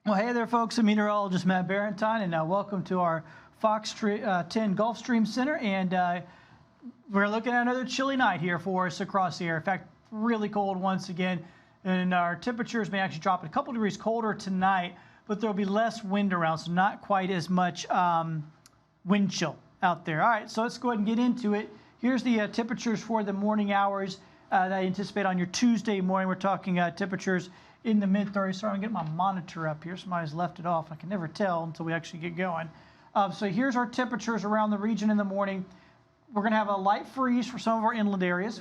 Well, hey there, folks. I'm meteorologist Matt Barentine, and welcome to our Fox 10 Gulf Stream Center. And we're looking at another chilly night here for us across the air. In fact, really cold once again. And our temperatures may actually drop a couple degrees colder tonight, but there'll be less wind around, so not quite as much wind chill out there. All right, so let's go ahead and get into it. Here's the temperatures for the morning hours that I anticipate on your Tuesday morning. We're talking temperatures in the mid-30s. Sorry, I'm getting my monitor up here. Somebody's left it off. I can never tell until we actually get going. So here's our temperatures around the region in the morning. We're going to have a light freeze for some of our inland areas.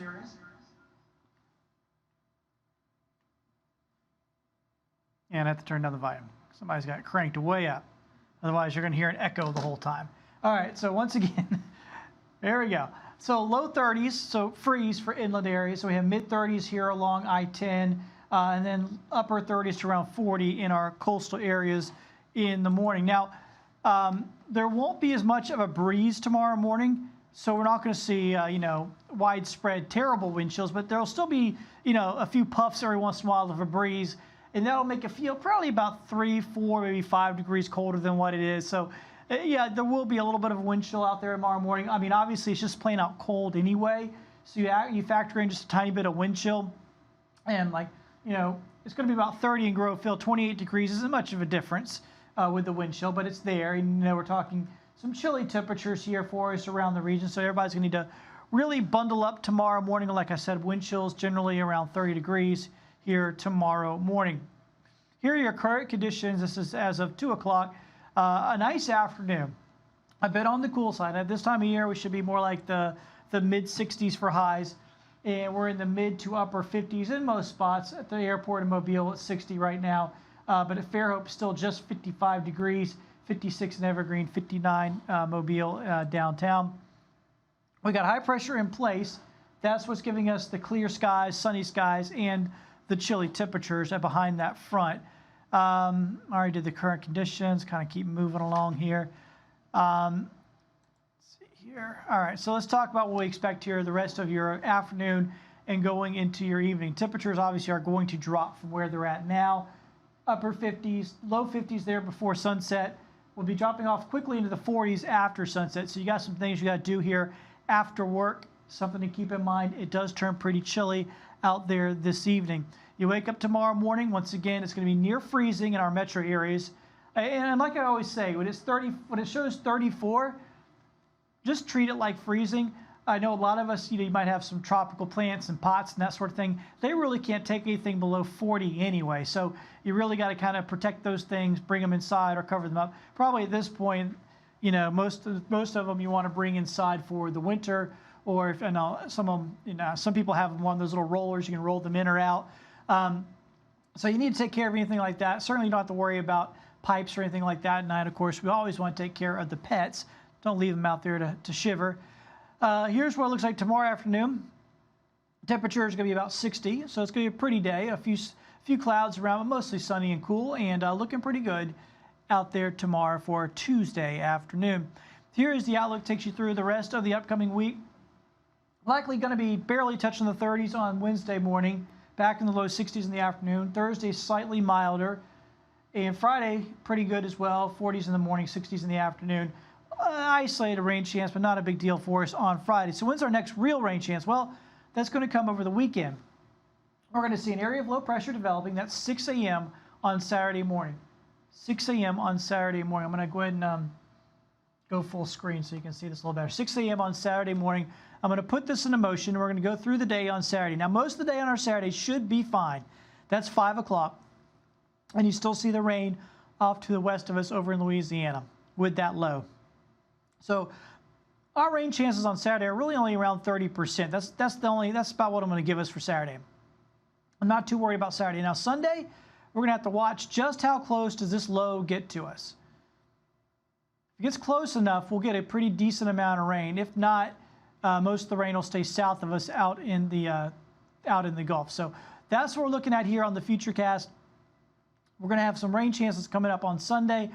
And I have to turn down the volume. Somebody's got it cranked way up. Otherwise, you're going to hear an echo the whole time. All right, so once again, there we go. So low 30s, so freeze for inland areas. So we have mid-30s here along I-10, and then upper 30s to around 40 in our coastal areas in the morning. Now, there won't be as much of a breeze tomorrow morning, so we're not going to see, widespread terrible wind chills, but there'll still be, a few puffs every once in a while of a breeze, and that'll make it feel probably about 3, 4, maybe 5 degrees colder than what it is. So, yeah, there will be a little bit of a wind chill out there tomorrow morning. I mean, obviously, it's just plain out cold anyway, so you factor in just a tiny bit of wind chill, and it's going to be about 30 in Groveville. 28 degrees isn't much of a difference with the wind chill, but it's there. And we're talking some chilly temperatures here for us around the region, so everybody's going to need to really bundle up tomorrow morning. Like I said, wind chills generally around 30 degrees here tomorrow morning. Here are your current conditions. This is as of 2 o'clock. A nice afternoon. A bit on the cool side. At this time of year, we should be more like the mid-60s for highs. And we're in the mid to upper 50s in most spots. At the airport in Mobile, it's 60 right now. But at Fairhope, still just 55 degrees, 56 in Evergreen, 59 Mobile downtown. We got high pressure in place. That's what's giving us the clear skies, sunny skies, and the chilly temperatures behind that front. I already did the current conditions, kind of keep moving along here. Here. All right, so let's talk about what we expect here the rest of your afternoon and going into your evening. Temperatures obviously are going to drop from where they're at now. Upper 50s, low 50s there before sunset. We'll be dropping off quickly into the 40s after sunset. So you got some things you got to do here after work. Something to keep in mind. It does turn pretty chilly out there this evening. You wake up tomorrow morning. Once again, it's going to be near freezing in our metro areas. And like I always say, when it shows 34, just treat it like freezing. I know a lot of us, you might have some tropical plants and pots and that sort of thing. They really can't take anything below 40 anyway. So you really got to kind of protect those things, bring them inside or cover them up. Probably at this point, most of them you want to bring inside for the winter, or if some people have one of those little rollers, you can roll them in or out. So you need to take care of anything like that. Certainly you don't have to worry about pipes or anything like that at night. Of course, we always want to take care of the pets. Don't leave them out there to shiver. Here's what it looks like tomorrow afternoon. Temperature is going to be about 60, so it's going to be a pretty day. A few clouds around, but mostly sunny and cool, and looking pretty good out there tomorrow for Tuesday afternoon. Here is the outlook. Takes you through the rest of the upcoming week. Likely going to be barely touching the 30s on Wednesday morning, back in the low 60s in the afternoon. Thursday, slightly milder. And Friday, pretty good as well. 40s in the morning, 60s in the afternoon. Isolated rain chance, but not a big deal for us on Friday. So when's our next real rain chance? Well, that's going to come over the weekend. We're going to see an area of low pressure developing. That's 6 a.m. on Saturday morning. 6 a.m. on Saturday morning. I'm going to go ahead and go full screen so you can see this a little better. 6 a.m. on Saturday morning. I'm going to put this into motion. We're going to go through the day on Saturday. Now, most of the day on our Saturday should be fine. That's 5 o'clock. And you still see the rain off to the west of us over in Louisiana with that low. So our rain chances on Saturday are really only around 30%. That's about what I'm going to give us for Saturday. I'm not too worried about Saturday. Now Sunday, we're going to have to watch just how close does this low get to us. If it gets close enough, we'll get a pretty decent amount of rain. If not, most of the rain will stay south of us out in the Gulf. So that's what we're looking at here on the Futurecast. We're going to have some rain chances coming up on Sunday.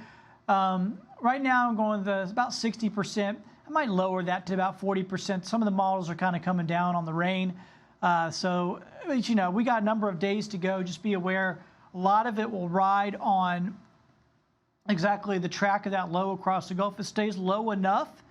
Right now, I'm going to about 60%. I might lower that to about 40%. Some of the models are kind of coming down on the rain. But we got a number of days to go. Just be aware, a lot of it will ride on exactly the track of that low across the Gulf. If it stays low enough,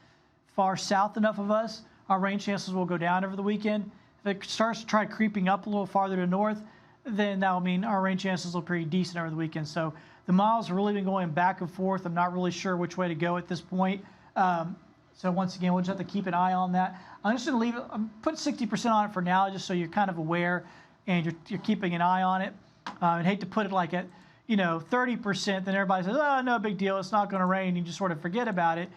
far south enough of us, our rain chances will go down over the weekend. If it starts to try creeping up a little farther to north, then that will mean our rain chances look pretty decent over the weekend. So the models have really been going back and forth. I'm not really sure which way to go at this point. So once again, we'll just have to keep an eye on that. I'm just going to leave it, put 60% on it for now, just so you're kind of aware and you're keeping an eye on it. I'd hate to put it like at 30%, then everybody says, oh, no big deal, it's not going to rain. You just sort of forget about it.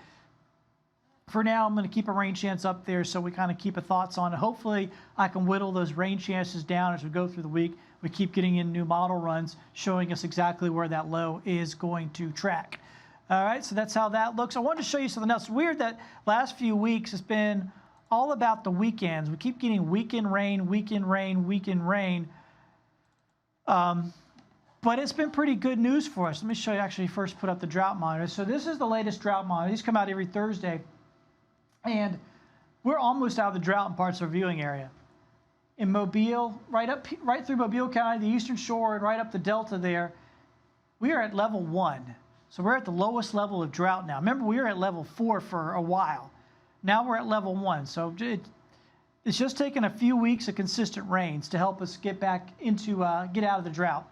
For now, I'm going to keep a rain chance up there so we kind of keep a thoughts on it. Hopefully, I can whittle those rain chances down as we go through the week. We keep getting in new model runs showing us exactly where that low is going to track. All right, so that's how that looks. I wanted to show you something else. It's weird that last few weeks it's been all about the weekends. We keep getting weekend rain, weekend rain, weekend rain. But it's been pretty good news for us. Let me show you, actually first put up the drought monitor. So this is the latest drought monitor. These come out every Thursday. And we're almost out of the drought in parts of our viewing area. In Mobile, right through Mobile County, the Eastern Shore, and right up the Delta there, we are at level 1. So we're at the lowest level of drought now. Remember, we were at level 4 for a while. Now we're at level 1. So it's just taken a few weeks of consistent rains to help us get back into, get out of the drought,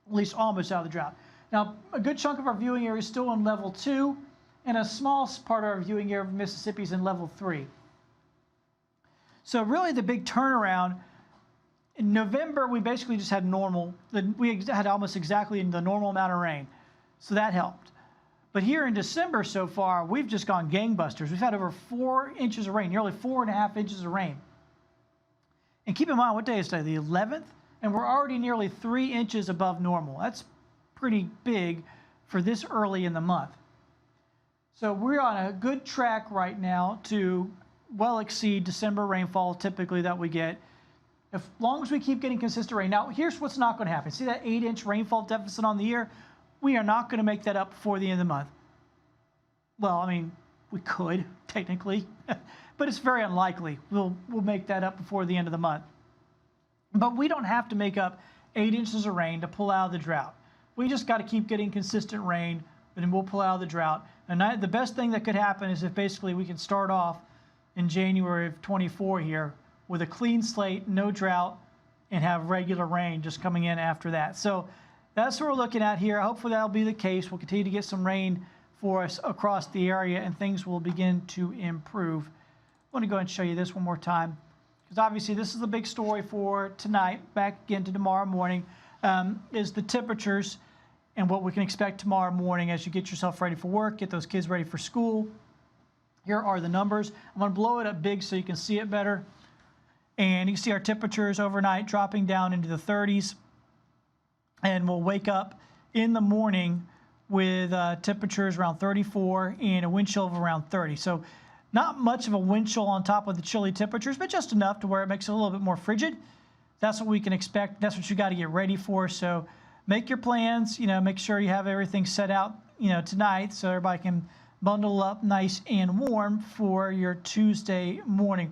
at least almost out of the drought. Now, a good chunk of our viewing area is still in level 2, and a small part of our viewing area of Mississippi is in level 3. So really the big turnaround, in November we basically just had normal, we had almost exactly the normal amount of rain. So that helped. But here in December so far, we've just gone gangbusters. We've had over 4 inches of rain, nearly 4.5 inches of rain. And keep in mind, what day is today? The 11th? And we're already nearly 3 inches above normal. That's pretty big for this early in the month. So we're on a good track right now to well exceed December rainfall typically that we get, as long as we keep getting consistent rain. Now, here's what's not going to happen. See that 8-inch rainfall deficit on the year? We are not going to make that up before the end of the month. Well, I mean, we could, technically, but it's very unlikely we'll make that up before the end of the month. But we don't have to make up 8 inches of rain to pull out of the drought. We just got to keep getting consistent rain, and then we'll pull out of the drought. And the best thing that could happen is if basically we can start off in January of 24 here with a clean slate, no drought, and have regular rain just coming in after that. So that's what we're looking at here. Hopefully that'll be the case. We'll continue to get some rain for us across the area, and things will begin to improve. I want to go ahead and show you this one more time, because obviously this is the big story for tonight, back again to tomorrow morning, is the temperatures and what we can expect tomorrow morning as you get yourself ready for work, get those kids ready for school. Here are the numbers. I'm going to blow it up big so you can see it better. And you can see our temperatures overnight dropping down into the 30s. And we'll wake up in the morning with temperatures around 34 and a wind chill of around 30. So not much of a wind chill on top of the chilly temperatures, but just enough to where it makes it a little bit more frigid. That's what we can expect. That's what you got to get ready for. So make your plans, make sure you have everything set out, tonight so everybody can bundle up nice and warm for your Tuesday morning.